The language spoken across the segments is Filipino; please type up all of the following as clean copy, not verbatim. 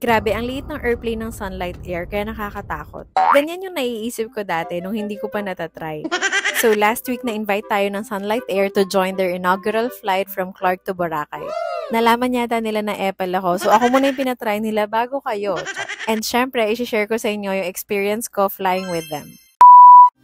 Grabe, ang liit ng airplane ng Sunlight Air kaya nakakatakot. Ganyan yung naiisip ko dati nung hindi ko pa natatry. So last week na-invite tayo ng Sunlight Air to join their inaugural flight from Clark to Boracay. Nalaman yata nila na Apple ako, so ako muna yung pinatry nila bago kayo. And syempre, isi-share ko sa inyo yung experience ko flying with them.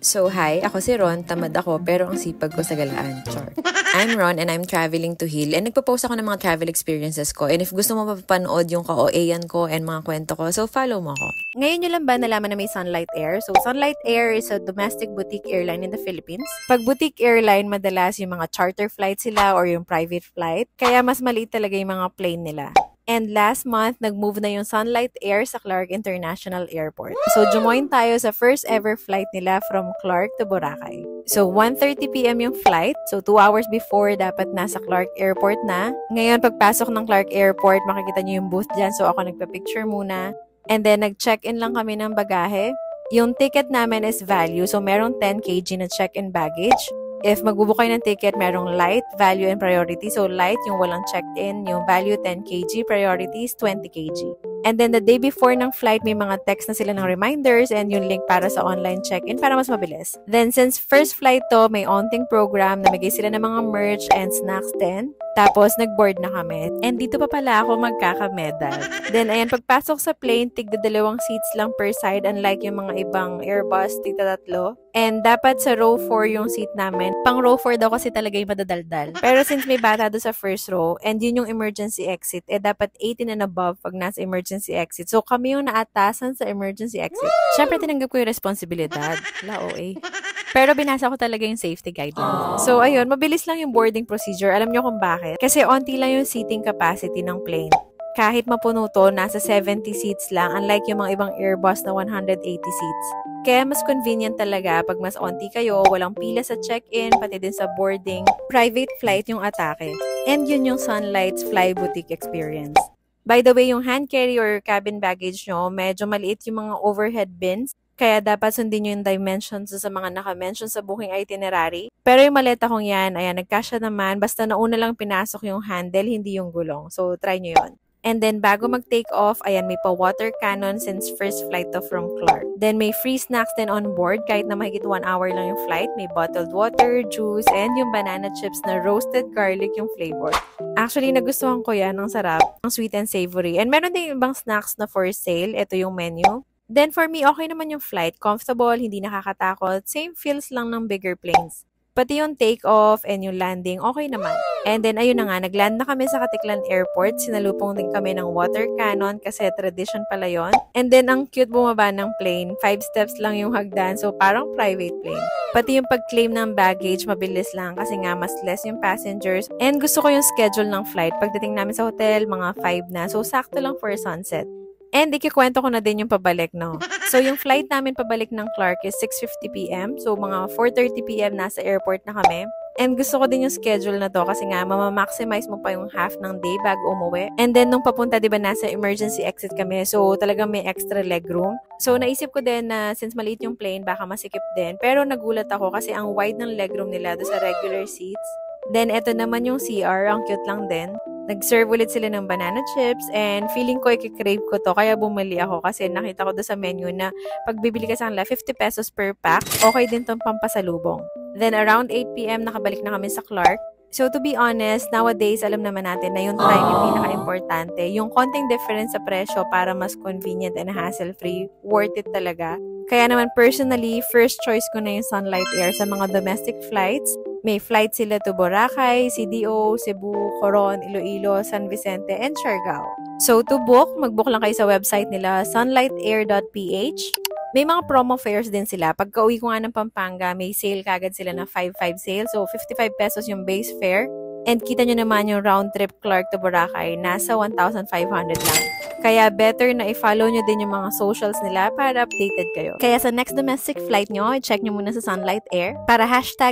So hi, ako si Ron, tamad ako pero ang sipag ko sa galaan, char. I'm Ron and I'm traveling to heal and nagpo-post ako ng mga travel experiences ko and if gusto mo mapapanood yung ka-OA-yan ko and mga kwento ko, so follow mo ako. Ngayon nyo lang ba nalaman na may Sunlight Air? So Sunlight Air is a domestic boutique airline in the Philippines. Pag boutique airline, madalas yung mga charter flight sila or yung private flight, kaya mas maliit talaga yung mga plane nila. And last month, nag-move na yung Sunlight Air sa Clark International Airport. So, jumoin tayo sa first ever flight nila from Clark to Boracay. So, 1:30 p.m. yung flight. So, 2 hours before, dapat nasa Clark Airport na. Ngayon, pagpasok ng Clark Airport, makikita nyo yung booth dyan. So, ako nagpa-picture muna. And then, nag-check-in lang kami ng bagahe. Yung ticket namin is value. So, merong 10 kg na check-in baggage. If magbubook kayo ng ticket, merong light, value, and priority. So, light, yung walang checked-in. Yung value, 10 kg. Priority is 20 kg. And then, the day before ng flight, may mga text na sila ng reminders and yung link para sa online check-in para mas mabilis. Then, since first flight to, may onting program, namigay sila ng mga merch and snacks din. Tapos, nag-board na kami. And dito pa pala ako magkaka-medal. Then, ayan, pagpasok sa plane, tigda 2 seats lang per side, unlike yung mga ibang Airbus, tigda 3. And dapat sa row 4 yung seat namin. Pang row 4 daw kasi talaga yung madadaldal. Pero since may bata doon sa first row, and yun yung emergency exit, dapat 18 and above pag nasa emergency exit. So, kami yung naatasan sa emergency exit. Siyempre, tinanggap ko yung responsibilidad. OA. Pero binasa ko talaga yung safety guidelines. So, ayun, mabilis lang yung boarding procedure. Alam nyo kung bakit? Kasi onti lang yung seating capacity ng plane. Kahit mapuno to, nasa 70 seats lang, unlike yung mga ibang Airbus na 180 seats. Kaya mas convenient talaga pag mas onti kayo, walang pila sa check-in, pati din sa boarding. Private flight yung atake. And yun yung Sunlight's Fly Boutique experience. By the way, yung hand carry or cabin baggage nyo, medyo maliit yung mga overhead bins. Kaya dapat sundin nyo yung dimensions sa mga naka-mention sa booking itinerary. Pero yung maleta kong yan, ayan, nagkasya naman. Basta nauna lang pinasok yung handle, hindi yung gulong. So, try nyo yon. And then, bago mag-take off, ayan, may pa-water cannon since first flight to from Clark. Then, may free snacks din on board kahit na mahigit 1 hour lang yung flight. May bottled water, juice, and yung banana chips na roasted garlic yung flavor. Actually, nagustuhan ko yan. Ang sarap. Ang sweet and savory. And meron din ibang snacks na for sale. Ito yung menu. Then for me, okay naman yung flight. Comfortable, hindi nakakatakot. Same feels lang ng bigger planes. Pati yung take-off and yung landing, okay naman. And then, ayun na nga, nagland na kami sa Katiklan Airport. Sinalupong din kami ng water cannon kasi tradition pala yon. And then, ang cute bumaba ng plane. 5 steps lang yung hagdan, so parang private plane. Pati yung pag-claim ng baggage, mabilis lang kasi nga mas less yung passengers. And gusto ko yung schedule ng flight. Pagdating namin sa hotel, mga 5 na. So, sakto lang for sunset. And ikikwento ko na din yung pabalik, no? So, yung flight namin pabalik ng Clark is 6:50 p.m. So, mga 4:30 p.m. nasa airport na kami. And gusto ko din yung schedule na to kasi nga, mamamaximize mo pa yung half ng day bago umuwi. And then, nung papunta, di ba, nasa emergency exit kami. So, talagang may extra legroom. So, naisip ko din na since maliit yung plane, baka masikip din. Pero nagulat ako kasi ang wide ng legroom nila doon sa regular seats. Then, eto naman yung CR. Ang cute lang din. Nag-serve ulit sila ng banana chips and feeling ko i-crave ko to kaya bumili ako kasi nakita ko doon sa menu na pag bibili ka sa kanila 50 pesos per pack, okay din tong pampasalubong. Then around 8 p.m. nakabalik na kami sa Clark. So to be honest, nowadays alam naman natin na yung time yung pinaka-importante. Yung konting difference sa presyo para mas convenient and hassle-free, worth it talaga. Kaya naman personally, first choice ko na yung Sunlight Air sa mga domestic flights. May flight sila to Boracay, CDO, Cebu, Coron, Iloilo, San Vicente, and Siargao. So to book, mag-book lang kayo sa website nila, sunlightair.ph. May mga promo fares din sila. Pagka uwi ko nga ng Pampanga, may sale kagad sila na 5-5 sale. So 55 pesos yung base fare. And kita nyo naman yung round trip Clark to Boracay, nasa 1,500 lang. Kaya better na i-follow nyo din yung mga socials nila para updated kayo. Kaya sa next domestic flight nyo, i-check nyo muna sa Sunlight Air para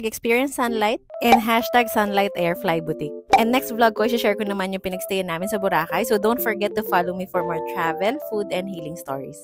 #experience sunlight and #Sunlight Air Fly Boutique. And next vlog ko, i-share ko naman yung pinagstayan namin sa Boracay. So don't forget to follow me for more travel, food, and healing stories.